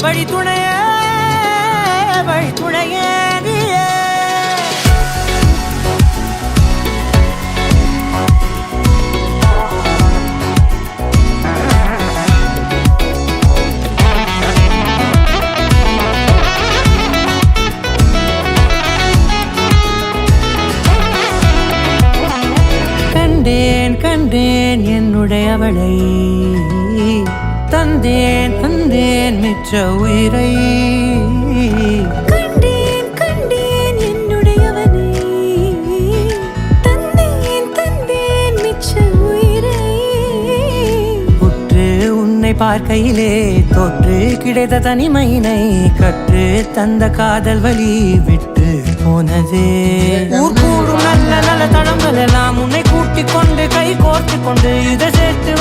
வழி துணைய வழி துணைய நீயே. கண்டேன் கண்டேன் என்னுடையவளை, தந்தேன் தந்தேன் மிச்ச உயிரை. கண்டேன் கண்டேன் என்னுடையவனை, தந்தேன் தந்தேன் மிச்ச உயிரை. உற்று உன்னை பார்க்கையிலே தோற்று கிடைத்த தனிமையினை கற்று தந்த காதல் வழி விட்டு போனதே. ஊர் கூடும் நல்ல நல்ல தடங்கள் எல்லாம் உன்னை கூட்டிக் கொண்டு கை கோர்த்து கொண்டு இதை சேர்த்து